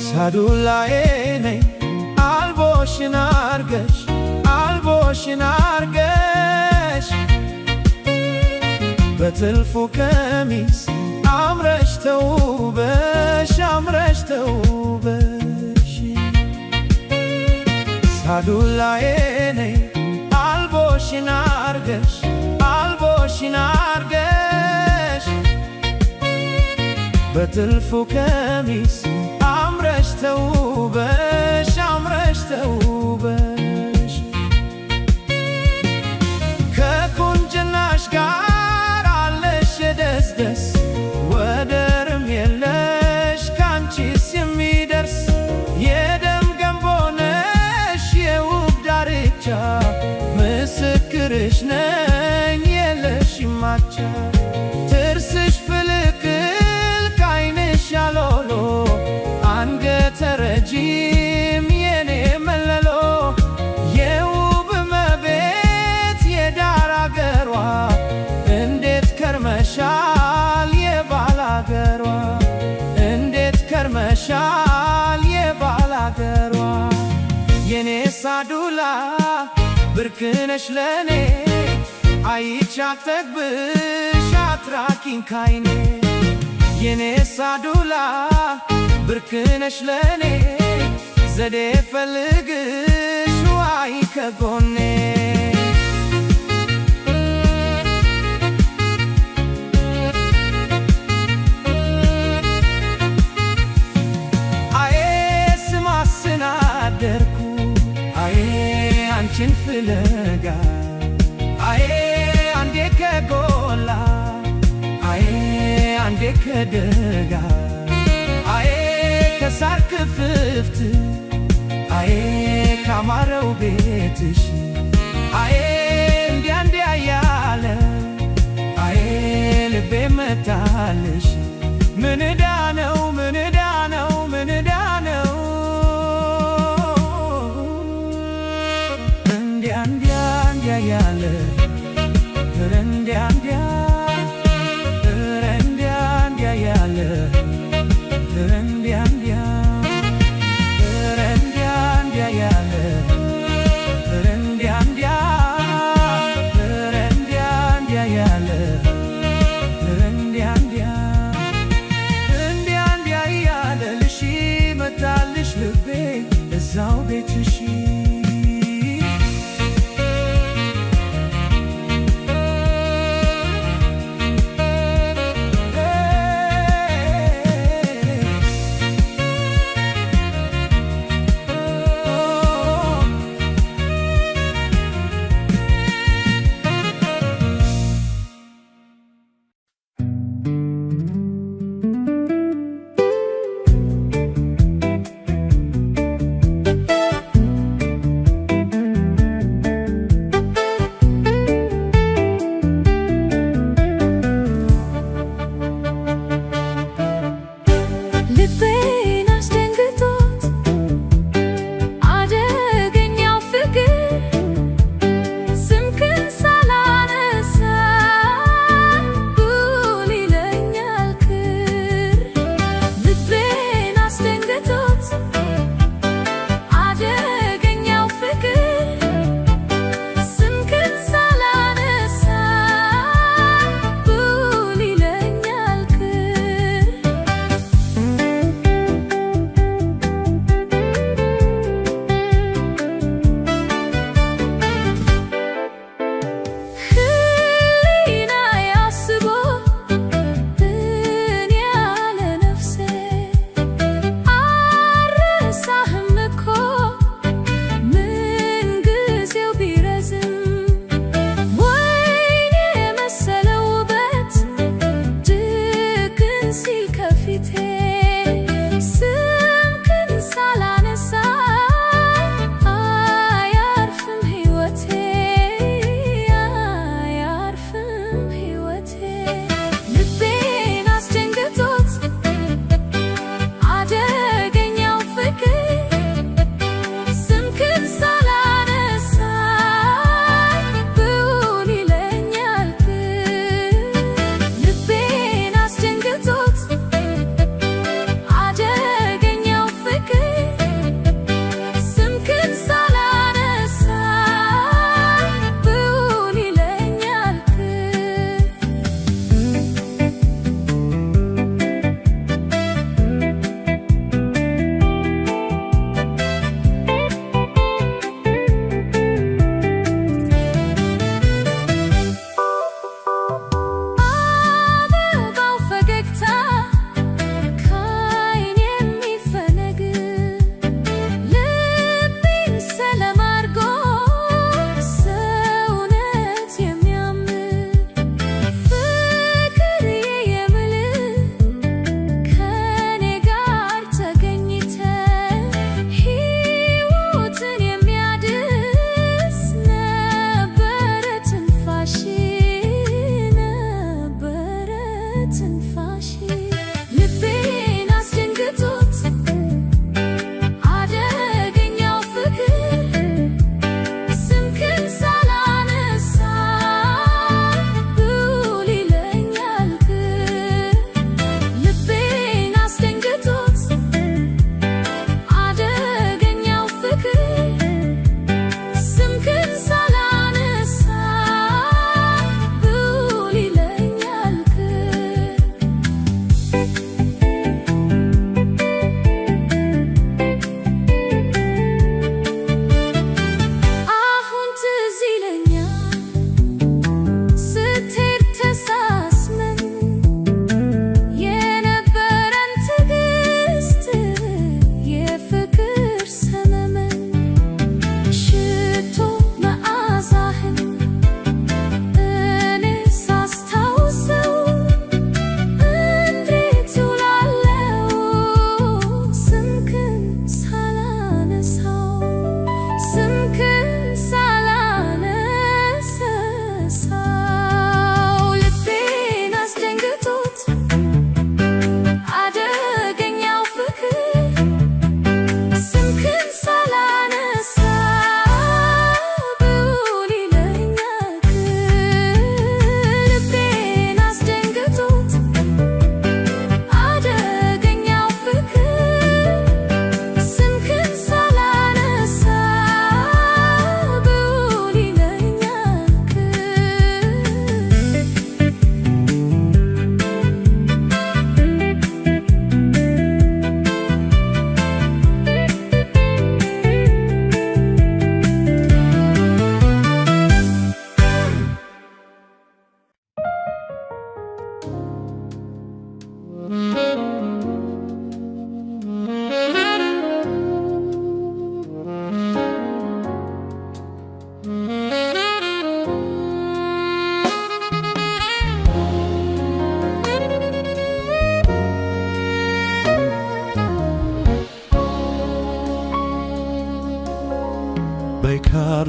ሳዱላዬ ነይ አልቦሽን አርገሽ አልቦሽን አርገሽ በትልፉ ቀሚስ አምረሽ ተውበሽ አምረሽ ተውበሽ ሳዱላዬ ነይ አልቦሽን አርገሽ አልቦሽን አርገሽ በትልፉ ቀሚስ አምረሽ ተውበሽ አምረሽ ተውበሽ ከቁንጅናሽ ጋር አለሽ የደስደስ ወደርም የለሽ ካንቺስ የሚደርስ የደም ገንቦ ነሽ የውብ ዳርቻ ምስክርሽ ነኝ የለሽም አቻ ጥርስሽ ፍልቅል ከዓይንሽ ያሎሎ አንገተ ረጅም የኔ መለሎ የውብ እመቤት የዳር አገሯ እንዴት ከርመሻል የባል አገሯ እንዴት ከርመሻል የባል አገሯ የኔ ሳዱላ ብርክነሽ ለኔ አይቻት ጠግብሽ አትራቂኝ ካይኔ የኔ ሳዱላ ብርክነሽ ለኔ ዘዴ ፈልግሽ ዋይ ከጎኔ አዬ ስማስን አደርኩ አዬ አንቺን ፍለጋ አዬ አንዴ ከጎላ አዬ አንዴ ከደጋ አዬ ከሳር ክፍፍት አዬ ካማረው ቤትሽ አዬ እንዲያ እንዲያ ያለ አዬ ልቤ መታልሽ ምን ዕዳ ነው ምን ዕዳ ነው ምን ዕዳ ነው እንዲያ እንዲያ እንዲያ ያለ እንዲያ እንዲያ እንዲያ እንዲያ ያለ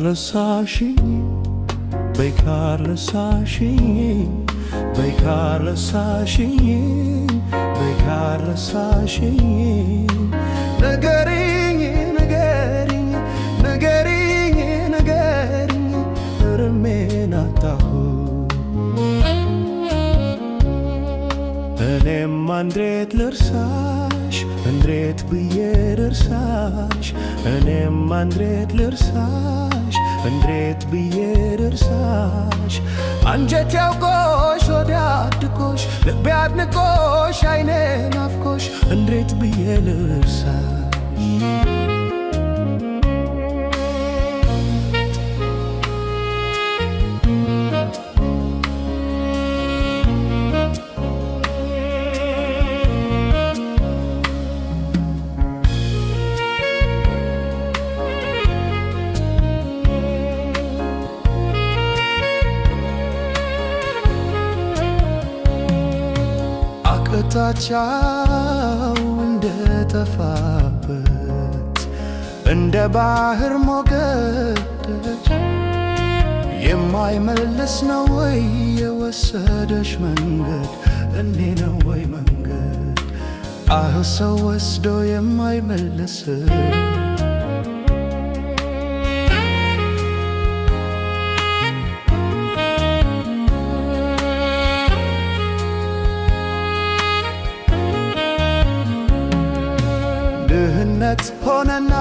ረሳሽኝ በይካር ረሳሽኝ በይካር ረሳሽኝ በይካር ረሳሽኝ ንገሪኝ ንገሪኝ ንገሪኝ ንገሪኝ እርሜን አጣሁ እኔም እንዴት ልርሳሽ እንዴት ብዬ ልርሳሽ እኔም እንዴት ልርሳሽ እንዴት ብዬ ልርሳሽ አንጀቴ ያውቆሽ ወዲያ አድቆሽ ልቤ አድንቆሽ አይኔ ናፍቆሽ እንዴት ብዬ ልርሳሽ ቅጣቻው እንደ ጠፋበት እንደ ባህር ሞገድ የማይመልስ ነው ወይ የወሰደሽ መንገድ እኔ ነው ወይ መንገድ ሰው ወስዶ የማይመልስ ድህነት ሆነና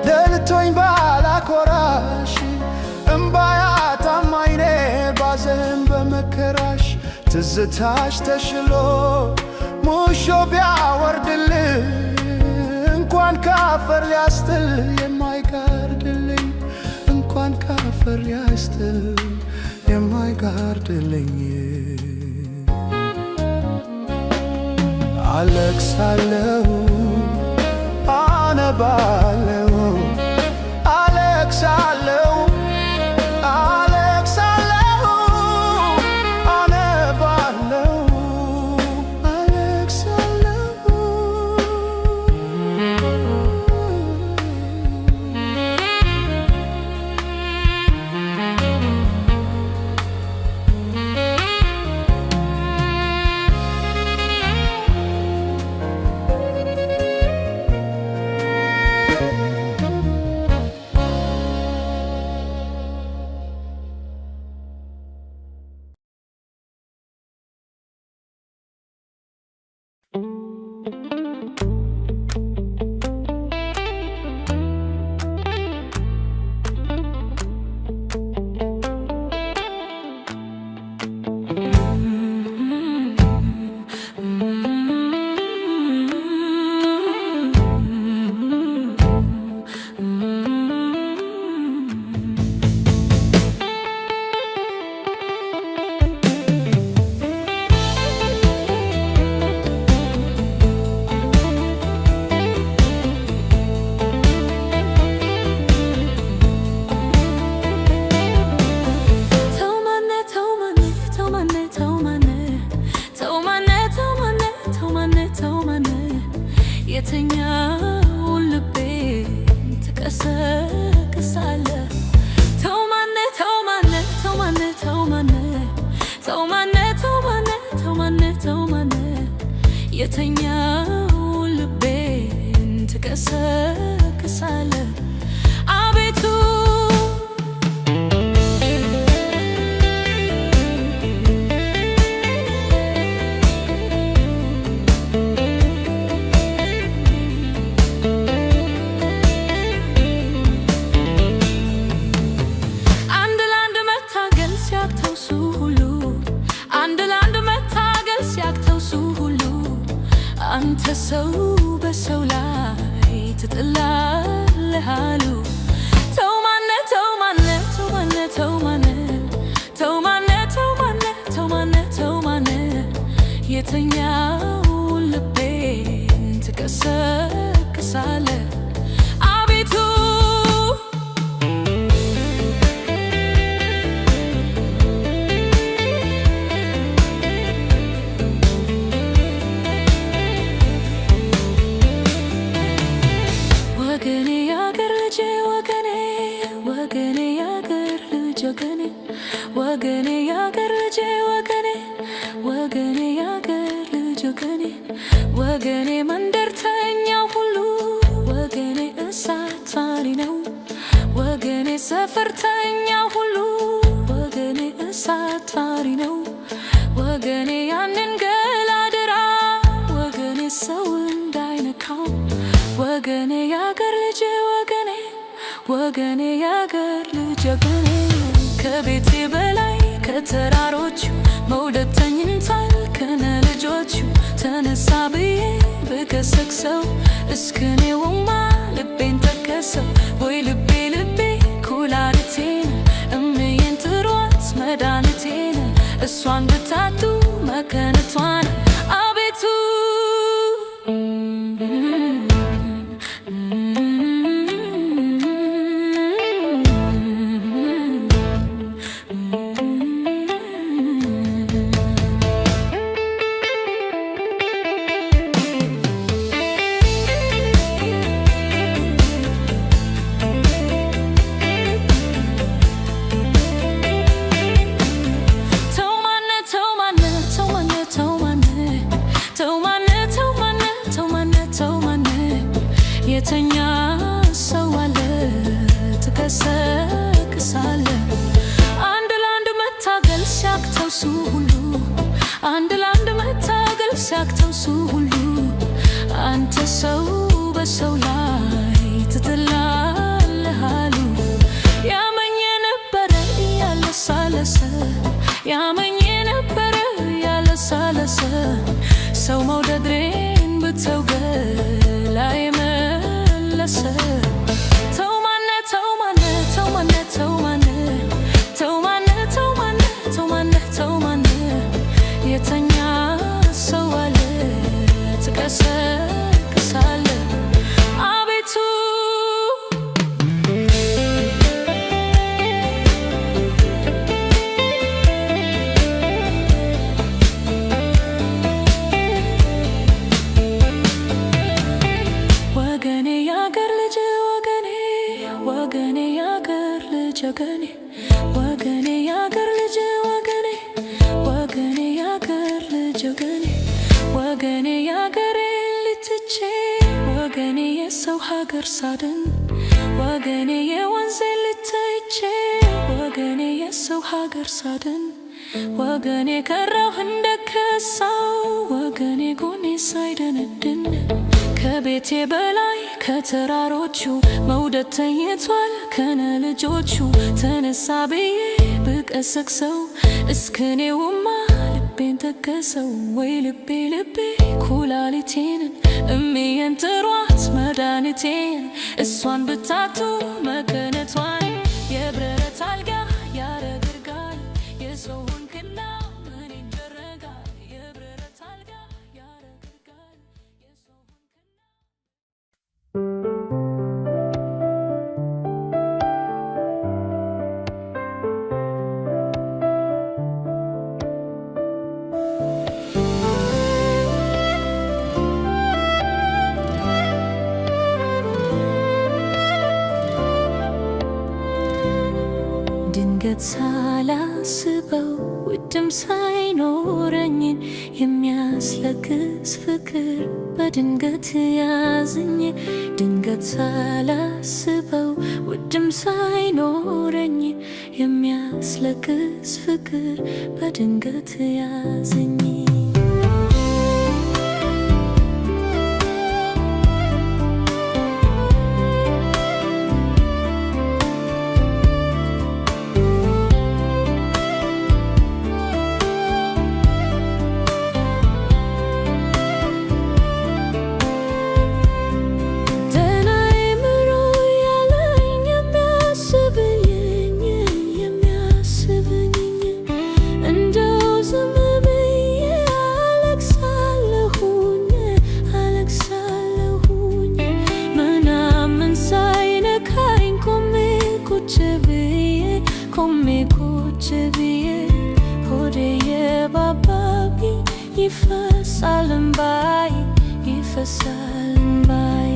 ደልቶኝ ባላኮራሽ እምባያጣም አይኔ ባዘን በመከራሽ ትዝታሽ ተሽሎ ሙሾ ቢያወርድልኝ እንኳን ካፈር ሊያስጥል የማይጋርድልኝ እንኳን ካፈር ሊያስጥል የማይጋርድልኝ አለቅሳለሁ አነባለሁ አለቅሳለሁ አለቅሳለሁ አነባለሁ አለቅሳለሁ የተኛውን ልቤን ትቀሰቅሳለህ ተው ማነ ተው ማነ ተው ማነ ተው ማነ ተው ማነ ተው ማነ ተው ማነ ተው ማነ የተኛውን ልቤን ትቀሰቅሳለህ አቤቱ አንተ ሰው በሰው ላይ ትጥላለህ አሉ ተው ማነ ተው ማነ ተው ማነ ተው ማነ ተው ማነ ተው ማነ ተው ማነ ተው ማነ የተኛውን ልቤን ትቀሰቅሳለህ አቤቱ ወገኔ ያገር ልጄ ወገኔ ወገኔ ልጄ ወገኔ ወገኔ ያገር ልጅ ወገኔ ወገኔ መንደርተኛው ሁሉ ወገኔ እሳት ፋሪ ነው ወገኔ ሰፈርተኛው ሁሉ ወገኔ እሳት ፋሪ ነው ወገኔ ያንን ገላድራ ወገኔ ሰው እንዳይነካው ወገኔ ያገር ልጅ ወገኔ ወገኔ ያገር ልጅ ወገኔ ከቤቴ በላይ ከተራሮቹ መውደድ ተኝቷል ከነ ልጆቹ ተነሳ ብዬ ብገሰግሰው እስክኔውማ ልቤን ተከሰው ወይ ልቤ ልቤ ኩላሊቴን እምዬን ጥሯት መድኃኒቴን እሷን ብታቱ መከነቷን አቤቱ የተኛ ሰው አለ ትቀሰቅሳለ አንድ ለአንድ መታገል ሲያቅተው ሱ ሁሉ አንድ ለአንድ መታገል ሲያቅተው ሱ ሁሉ አንተ ሰው በሰው ላይ ትጥላለህ አሉ ያመኝ የነበረ ያለሳለሰ ያመኝ የነበረ ያለሳለሰ ሰው መውደድሬን ብተው ገላዬ ተው ማነ ተው ማነ ተው ማነ ተው ማነ ተው ማነ ተው ማነ ተው ማነ ተው ማነ የተኛ ሰው አለ ትቀሰቅሳለ አቤቱ ወገኔ ያገር ልጅ ወገኔ ወገኔ ያገር ልጅ ወገኔ ወገኔ ያገር ልጅ ወገኔ ወገኔ ያገር ልጅ ወገኔ ወገኔ ያገሬን ልትቼ ወገኔ የሰው ሀገር ሳድን ወገኔ የወንዜን ልትቼ ወገኔ የሰው ሀገር ሳድን ወገኔ ከራሁ እንደከሳው ወገኔ ጎኔ ሳይደነድን ከቤቴ በላይ ከተራሮቹ መውደድ ተኝቷል ከነ ልጆቹ ተነሳ ብዬ ብቀሰቅሰው እስክኔውማ ልቤን ተከሰው ወይ ልቤ ልቤ ኩላሊቴን እምዬን ጥሯት መድኃኒቴን እሷን ብታቱ መከነቷን የብረት አልጋ ያረግርጋል የሰው ሆንክና ምን ይደረጋል የብረት አልጋ ያረግርጋል የሰው ድንገት ሳላስበው ውድም ሳይኖረኝ የሚያስለቅስ ፍቅር በድንገት ያዘኝ ድንገት ሳላስበው ውድም ሳይኖረኝ የሚያስለቅስ ፍቅር በድንገት ያዘኝ ይፈሳል እንባይ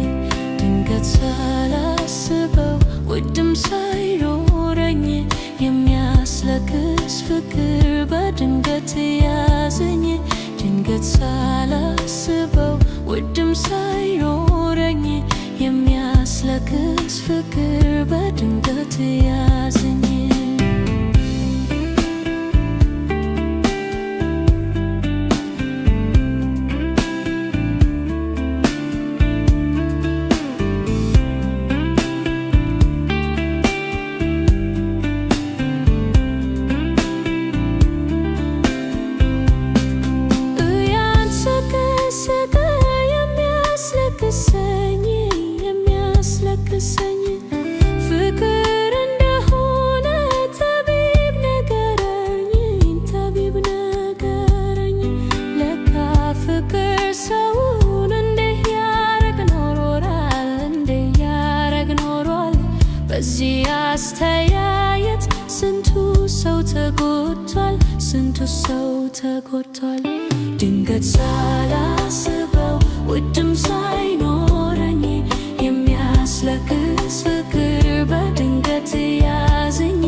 ድንገት ሳላስበው ውድም ሳይኖረኝ የሚያስ የሚያስለቅስ ፍቅር በድንገት ያዘኝ ድንገት ሳላስበው ውድም ሳይኖረኝ የሚያስለቅስ ፍቅር በድንገት ያዘኝ ፍቅር እንደሆነ ጠቢብ ነገረኝ ለካ ፍቅር ሰውን እንዲህ ያረግ ኖሯል በዚህ አስተያየት ስንቱ ሰው ተጎድቷል ድንገት ሳላስበው ውድም ሳይኖረኝ የሚያስለቅስ ፍቅር በድንገት ያዘኝ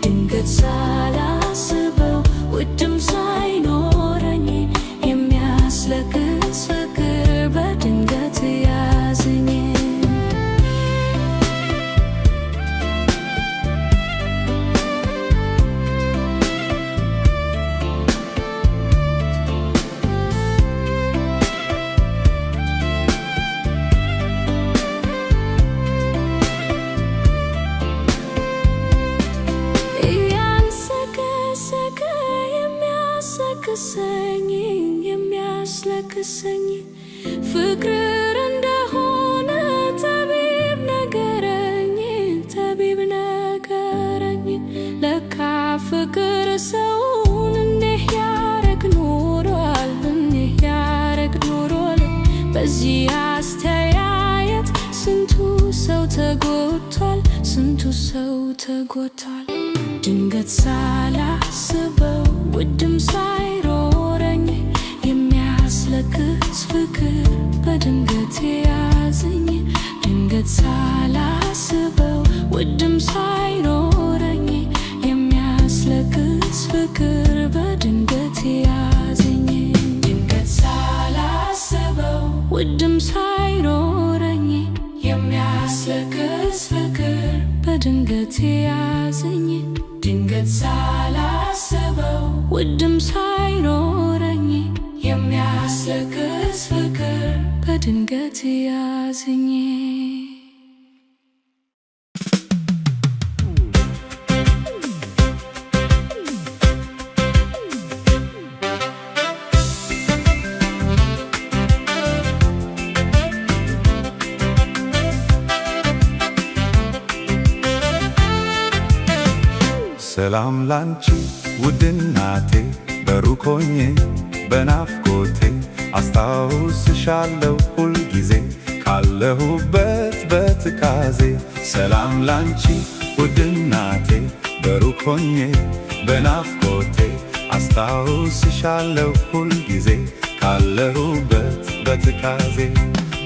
ድንገት ሳላስበው ውድም ሳይኖረኝ የሚያስለቅስ ፍቅር በድንገት ያዘኝ የሚያስለቅሰኝ ፍቅር እንደሆነ ጠቢብ ነገረኝ ለካ ፍቅር ሰውን እንዲህ ያረግ ኖሯል በዚህ አስተያየት ስንቱ ሰው ተጎድቷል ድንገት ሳላስበው ውድም ሳይኖረኝ የሚያስለቅስ ፍቅር በድንገት ያዘኝ ድንገት ሳላስበው ውድም ሳይኖረኝ የሚያስለቅስ ፍቅር በድንገት ያዘኝ ድንገት ሳላስበው ውድም ሳይኖረኝ የሚያስለቅስ ፍቅር በድንገት ያዘኝ ድንገት ሳላስበው ውድም ሳይኖረኝ የሚያስለቅስ ፍቅር በድንገት ያዘኝ ሰላም ላንቺ ውድ እናቴ በሩቅ ሆኜ በናፍቆቴ አስታውስሻለሁ ሁልጊዜ ካለሁበት በትካዜ ሰላም ላንቺ ውድ እናቴ በሩቅ ሆኜ በናፍቆቴ አስታውስሻለሁ ሁልጊዜ ካለሁበት በትካዜ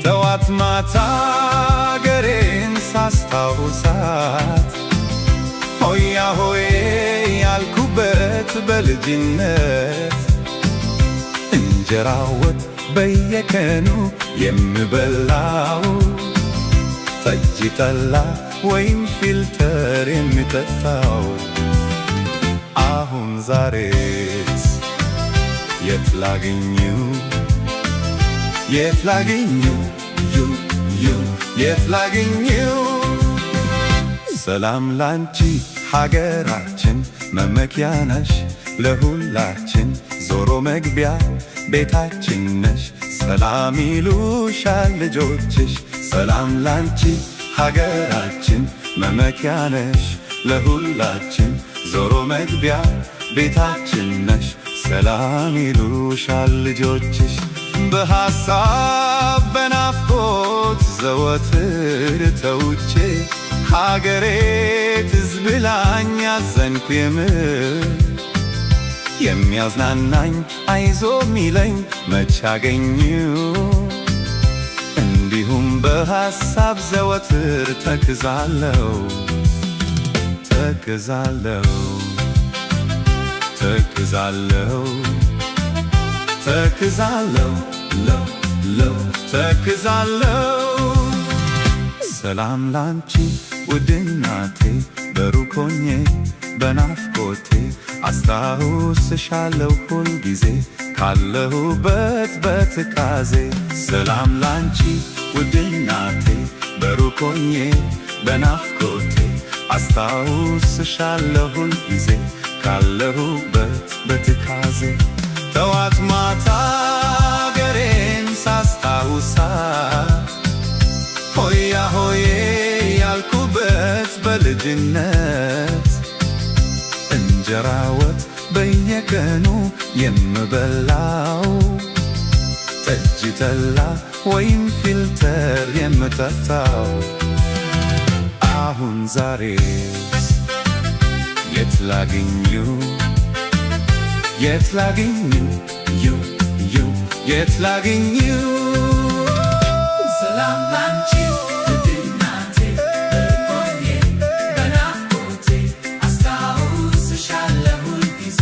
ጠዋት ማታ አገሬን ሳስታውሳት ሆያ ሆዬ ያልኩበት በልጅነት እንጀራ ወጥ በየቀኑ የምበላው ጠጅ ጠላ ወይም ፊልተር የምጠጣው አሁን ዛሬስ የት ላግኘው ሰላም ላንቺ ሀገራችን መመኪያ ነሽ ለሁላችን ዞሮ መግቢያ ቤታችን ነሽ ሰላም ይሉሻል ልጆችሽ ሰላም ላንቺ ሀገራችን መመኪያ ነሽ ለሁላችን ዞሮ መግቢያ ቤታችን ነሽ ሰላም ይሉሻል ልጆችሽ በሐሳብ በናፍቆት ዘወትር ተውቼ ሀገሬ ትዝ ብላኝ አዘንኩ የምር የሚያዝናናኝ አይዞ ሚለኝ መች አገኘሁ እንዲሁም በሐሳብ ዘወትር ተክዛለሁ ተክዛለሁ ተክዛለሁ ተክዛለሁ። ሰላም ላንቺ ውድ እናቴ በሩቅ ሆኜ በናፍቆቴ አስታውስሻለሁ ሁል ጊዜ ካለሁበት በትካዜ። ሰላም ላንቺ ውድ እናቴ በሩቅ ሆኜ በናፍቆቴ አስታውስሻለሁ ሁል ጊዜ ካለሁበት በትካዜ። ጠዋት ማታ አገሬን ሳስታውሳት ሆያ ሆዬ ያልኩበት በልጅነት እንጀራ ወጥ በየቀኑ የምበላው ጠጅ ጠላ ወይም ፊልተር የምጠጣው አሁን ዛሬስ የት ላግኘው የት ላግኘው የት ላግኘው? ሰላም ላንቺ ውድ እናቴ በሩቅ ሆኜ በናፍቆቴ አስታውስሻለሁ ሁል ጊዜ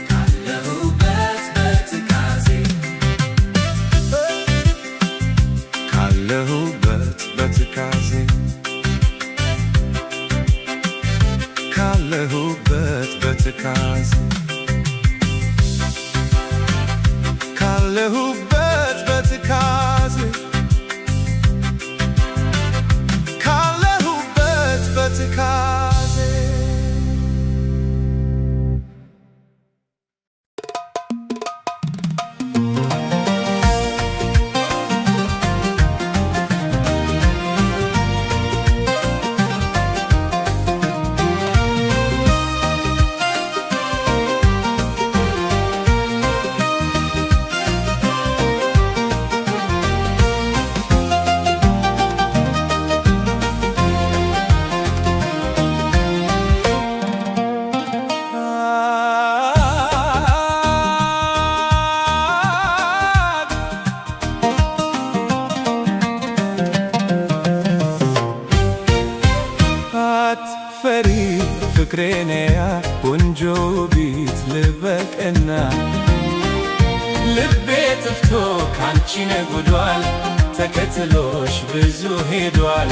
ካለሁበት በትካዜ ካለሁበት በትካዜ ካለሁበት በትካዜ ካለሁበት በትካዜ ካለሁበት በትካዜ። አትፈሪ ፍቅሬ ነያ ቆንጆ ቢት ልበቅና ልቤ ጠፍቶ ካንቺ ነጉዷል ተከትሎሽ ብዙ ሄዷል።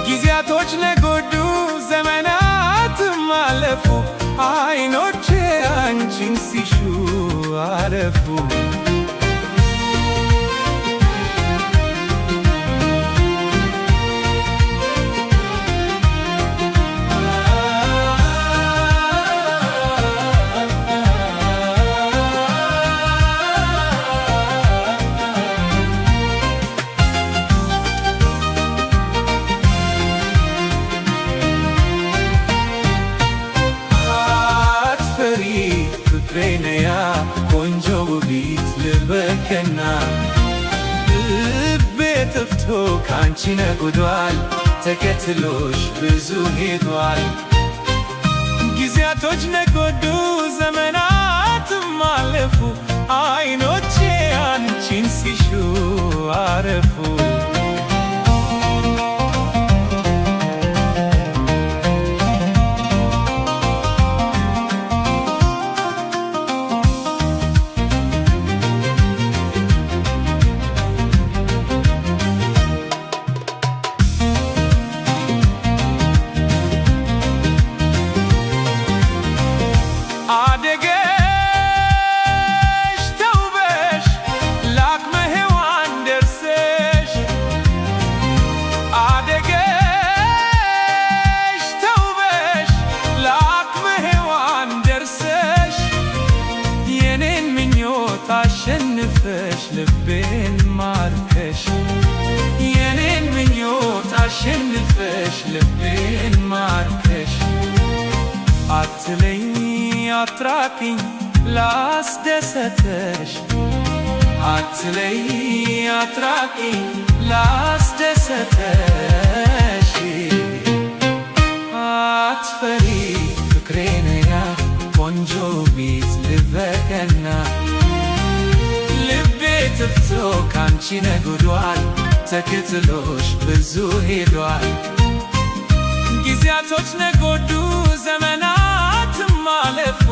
ጊዜያቶች ነጎዱ ዘመናትም አለፉ አይኖቼ አንቺን ሲሹ አረፉ። ፍቅሬነያ ቆንጆ ውቢት ልበከና ልቤ ጠፍቶ ካንቺ ነጉዷል ተከትሎሽ ብዙ ሄዷል። ጊዜያቶች ነጎዱ ዘመናትም አለፉ አይኖቼ አንቺን ሲሹ አረፉ። አደገሽ ተውበሽ ለአቅመ ሔዋን ደርሰሽ አደገሽ ተውበሽ ለአቅመ ሔዋን ደርሰሽ የኔን ምኞት አሸንፈሽ ልቤን ማርከሽ የኔን ምኞት አሸንፈሽ ልቤን ማርከሽ አትለኝ አትራቂኝ ላስደሰተሽ አትለይ አትራቂኝ ላስደሰተሽ። አትፈሪ ፍቅሬነያ ቆንጆ ቢት ልበቀና ልቤ ጠፍቶ ካንቺ ነጉዷል ተከትሎሽ ብዙ ሄዷል። ጊዜያቶች ነጎዱ ዘመናትም አለፉ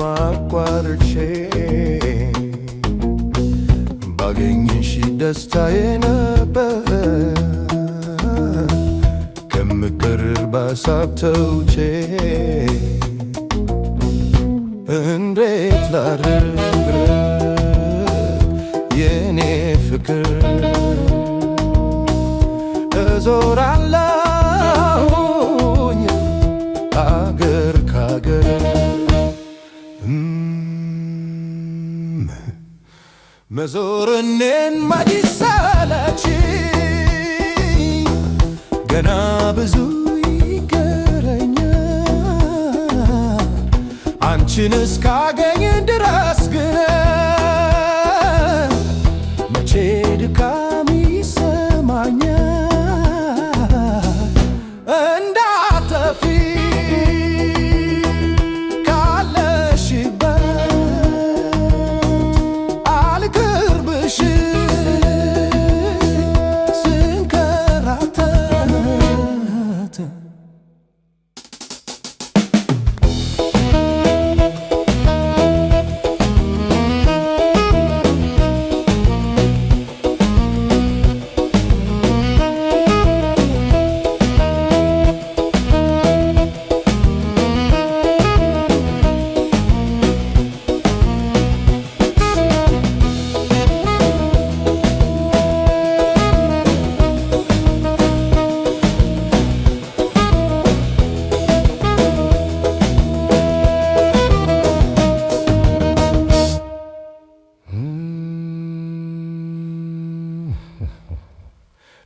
አቋርጬ ባገኝሽ ደስታዬ ነበር ከምቀርብ በሀሳብ ተውጬ እንዴት ላድርግ የኔ ፍቅር እዞራለሁኝ አገር ካገር መዞር እኔን ማይሰለች ገና ብዙ ይቀረኛል አንቺን እስካገኝ ድረስ ግን መቼ ድካም ይሰማኛል እንዳትጠፊ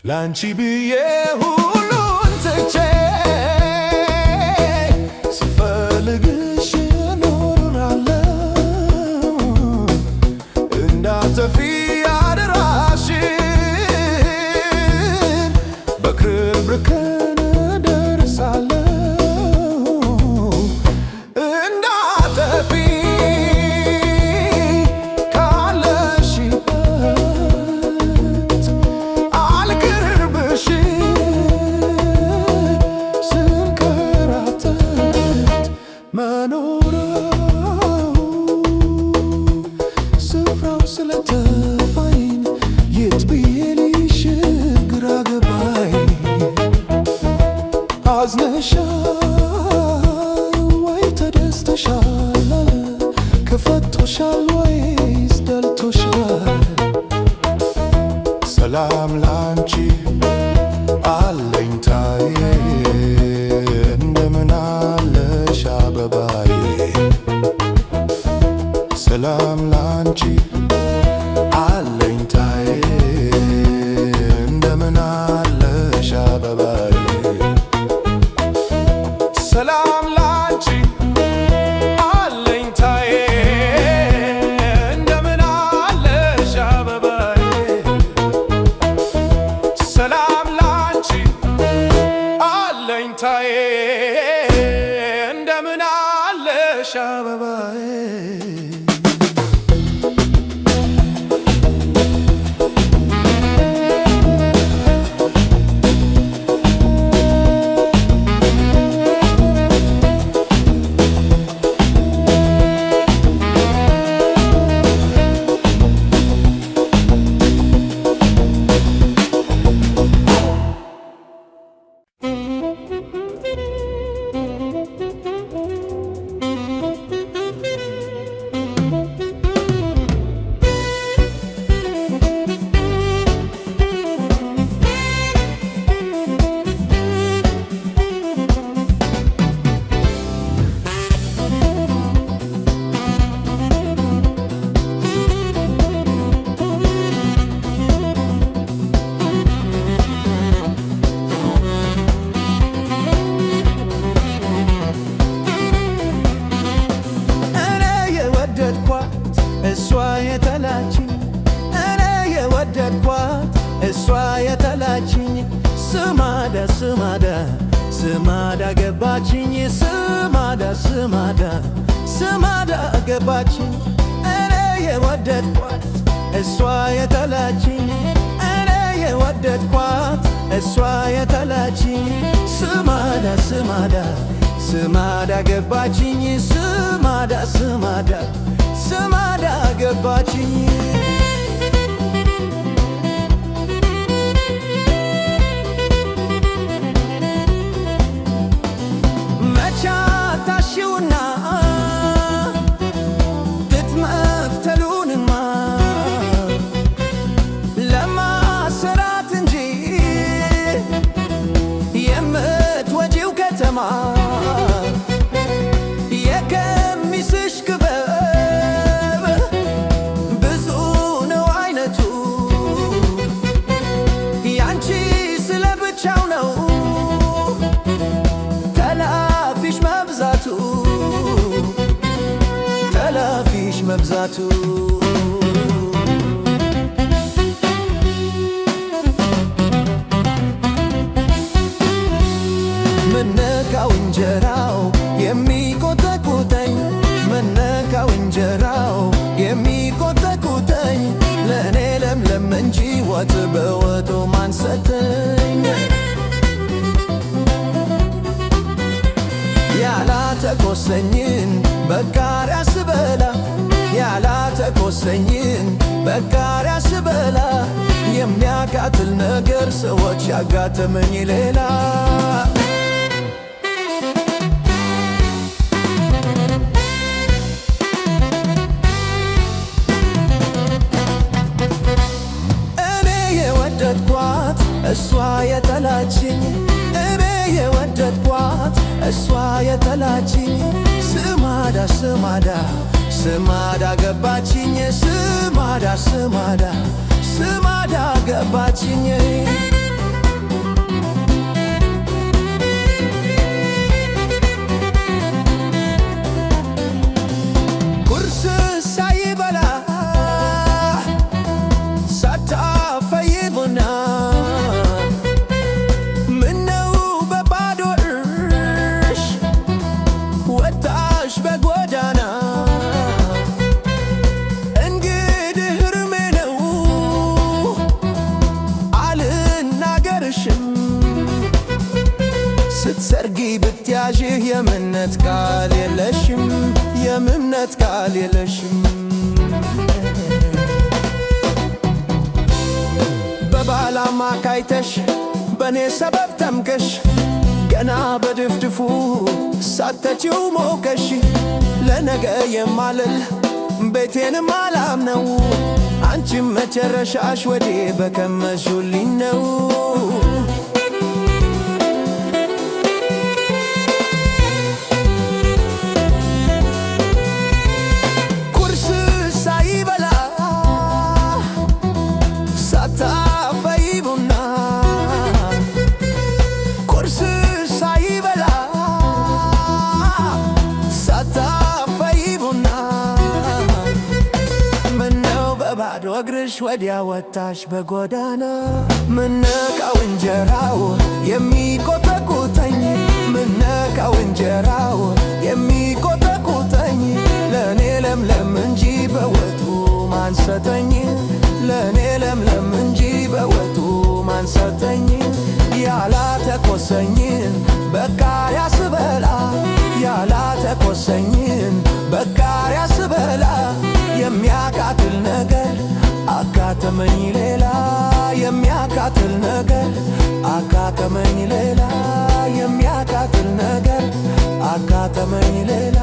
ላንቺ ብዬ ሁሉን ትቼ ስፈልግሽ እኖራለሁ እንዳትጠፊ አደራሽን በቅርብ ቀን እደርሳለሁ እንዳትጠፊ አዝነሻል ወይ ተደስተሻል ከፍቶሻል ወይስ ደልቶሻል ሰላም ላንቺ አለኝታዬ እንደምን አለሽ አበባዬ ሰላም ላንቺ አለኝታዬ እንደምን አለሽ አበባዬ ሰላም ላንቺ አለኝታዬ እንደምን አለሽ አበባዬ ሰላም ላንቺ አለኝታዬ እንደምን አለሽ አበባዬ እሷ የተላችኝ ስማዳ ስማዳ ስማዳ ገባችኝ ስማዳ ስማዳ ስማዳ ገባችኝ እኔ የወደድኳት እሷ የተላችኝ እኔ የወደድኳት እሷ የተላችኝ ስማዳ ስማዳ ስማዳ ገባችኝ ስማዳ ስማዳ ስማዳ ገባችኝ መቻታሽውና ጥጥ መፍተሉንማ ለማሰራት እንጂ የምትወጂው ከተማ የቀሚስሽ ክበብ ብዙ ነው አይነቱ ያንቺ ስለ ብቻው ነው ተላፊሽ መብዛቱ ተላፊሽ መብዛቱ ምነካው እንጀራው የሚቆጠቁጠኝ ምነካው እንጀራው የሚቆጠቁጠኝ ለእኔ ለምለም እንጂ ወጥ በወጡ ማንሰተኝ ያላተቆሰኝን በቃሪያ ስበላ ያላተቆሰኝን በቃሪያ ስበላ የሚያቃትል ነገር ሰዎች ያጋጠመኝ ሌላ እሷ የጠላችኝ እኔ የወደድኳት እሷ የጠላችኝ ስማዳ ስማዳ ስማዳ ገባችኝ ስማዳ ስማዳ ስማዳ ገባችኝ ቁርስ ሳይበላ ሳታፈይ ቡና ስትሰርጊ ብትያዥህ የምነት ቃል የለሽም የምነት ቃል የለሽም በባል አማካይተሽ በኔ ሰበብ ተምከሽ ገና በድፍድፉ ሳተችው ሞከሽ ለነገ የማልል ቤቴንም አላምነው አንቺም መጨረሻሽ ወዴ በከመሹልኝ ነው ባዶ እግርሽ ወዲያ ወጣሽ በጎዳና ምነካው እንጀራው የሚቆጠቁጠኝ ምነካው እንጀራው የሚቆጠቁጠኝ ለእኔ ለምለም እንጂ በወጡ ማንሰጠኝ ለእኔ ለምለም እንጂ በወጡ ማንሰጠኝ ያላተቆሰኝን በቃሪያ ስበላ ያላተቆሰኝን በቃሪያ ስበላ የሚያቃትል ነገር አጋጠመኝ ሌላ የሚያቃትል ነገር አጋጠመኝ ሌላ የሚያቃትል ነገር አጋጠመኝ ሌላ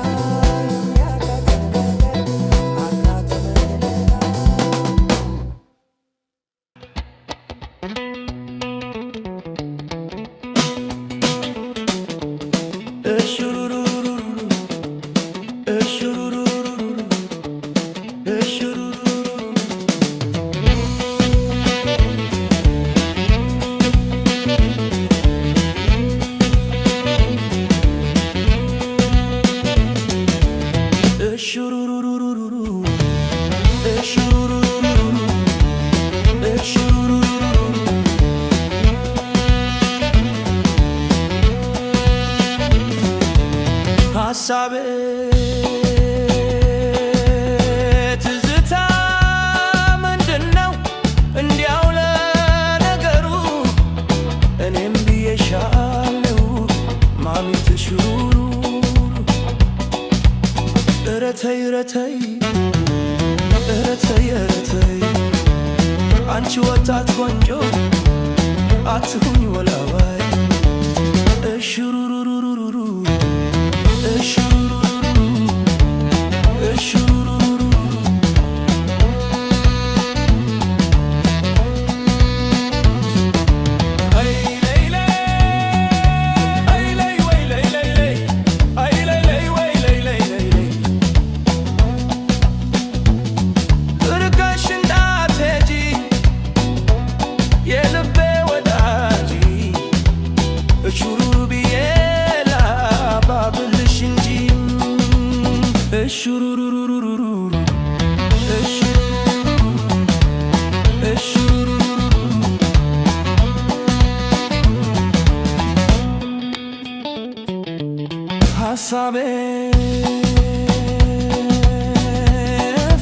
ሐሳቤ ትዝታ ምንድነው እንዲያው ለነገሩ እኔም ብዬሻለው ማሚት ሹሩ ረተይ ረተይ ረተይ ረተይ አንቺ ወጣት ቆንጆ አትሁኝ ወላዋይ እሹሩሩሩሩሩ እሹሩሩሩሩ እሹሩሩሩሩ ሐሳቤ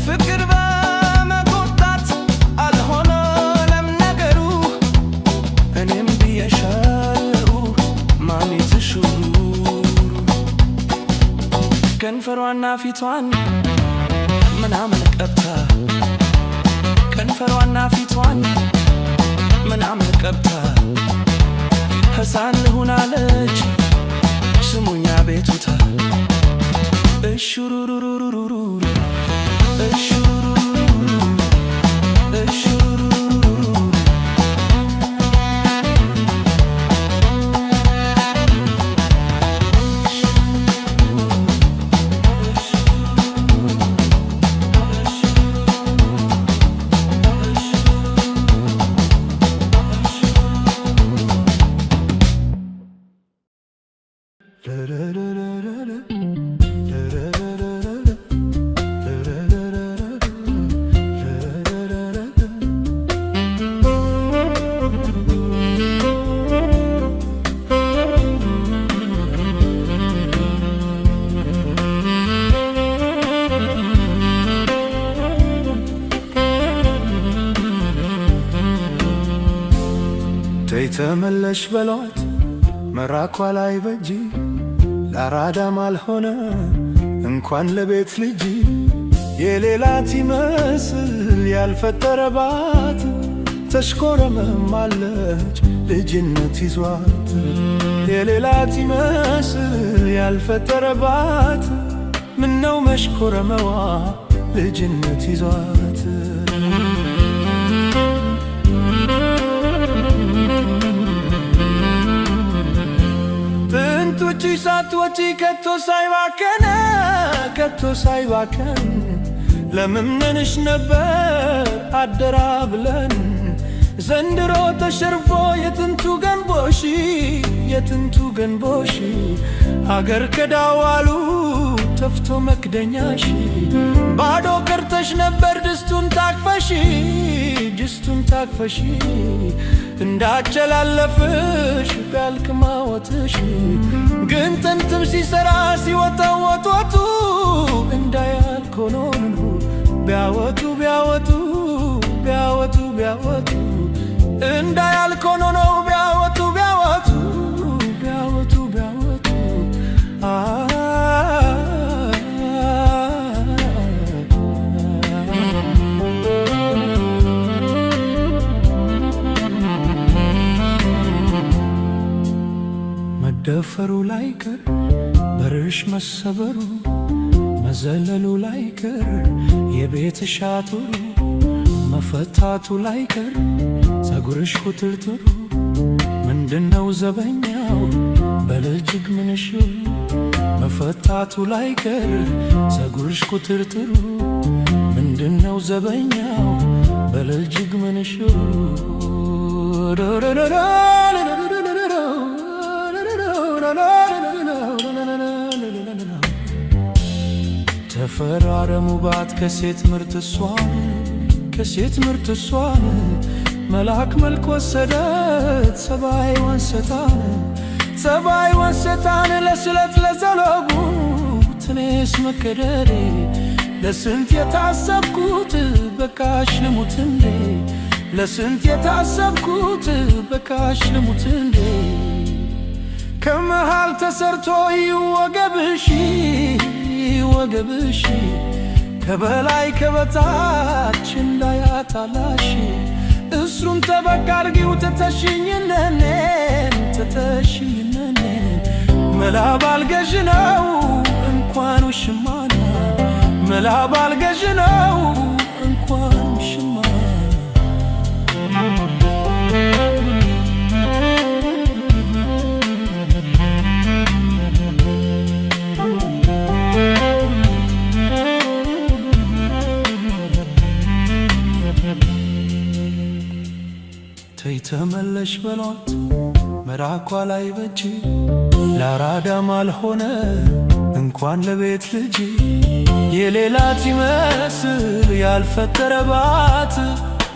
ፍቅር በመቆጣት አልሆነም ነገሩ እኔም ብዬሻለሁ ማሚት ሹሩ ከንፈሯና ፊቷን ምናምን ቀብታ ከንፈሯና ፊቷን ምናምን ቀብታ ሕፃን ልሁን አለች ስሙኛ ቤቱታ እሹሩሩሩሩሩ እሹሩሩሩሩ እሹሩሩሩሩ ተመለሽ በሏት መራኳ ላይ በጂ ለአራዳም አልሆነ እንኳን ለቤት ልጅ የሌላት ይመስል ያልፈጠረባት ተሽኮረመማለች ልጅነት ይዟት የሌላት ይመስል ያልፈጠረባት ምነው መሽኮረመዋ ልጅነት ይዟት ጥንቱቺ ሳትወጪ ከቶ ሳይባከን ለምነንሽ ነበር አደራ ብለን ዘንድሮ ተሸርፎ የጥንቱ ገንቦሽ አገር ከዳዋሉ ተፍቶ መክደኛሽ ባዶ ቀርተሽ ነበር ድስቱን ታቅፈሽ እንዳጨላለፍሽ ቢያልቅ ማወትሽ ግን ጥንትም ሲሰራ ሲወጣወጡ እንዳያልክ ሆኖ ቢያወጡ እንዳያልክ ሆኖ ነው ቢያወጡ መደፈሩ ላይቀር በርሽ መሰበሩ መዘለሉ ላይቀር የቤትሽ አጥሩ መፈታቱ ላይቀር ፀጉርሽ ኩትርትሩ ምንድነው ዘበኛው በልጅግ ምንሹ መፈታቱ ላይቀር ፀጉርሽ ኩትርትሩ ምንድነው ዘበኛው በልጅግ ምንሹ ተፈራረሙባት ከሴት ምርት እሷን መልአክ መልክ ወሰደት ሰባይዋን ሰታን ለስለት ለዘሎጉ ትኔስ መከደሬ ለስንት የታሰብኩት በቃሽ ልሙት እንዴ ለስንት የታሰብኩት በቃሽ ልሙት እንዴ ከመሃል ተሰርቶ ይወገብሽ ወገብሽ ከበላይ ከበታች እንዳያታላሽ እሱን ጠበቅ አድርጊው ትተሽኝነኔን መላ ባልገዥ ነው እንኳን ውሽማና መላ ባልገዥ ነው እንኳን ውሽማ ተይ ተመለሽ በሏት መራኳ ላይ በጅ ለአራዳም አልሆነ እንኳን ለቤት ልጅ የሌላት ይመስል ያልፈጠረባት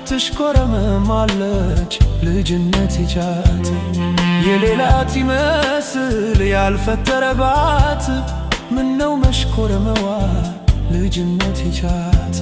ትሽኮረመማለች ልጅነት ይጃት የሌላት ይመስል ያልፈጠረባት ምነው መሽኮረመዋ ልጅነት ይጃት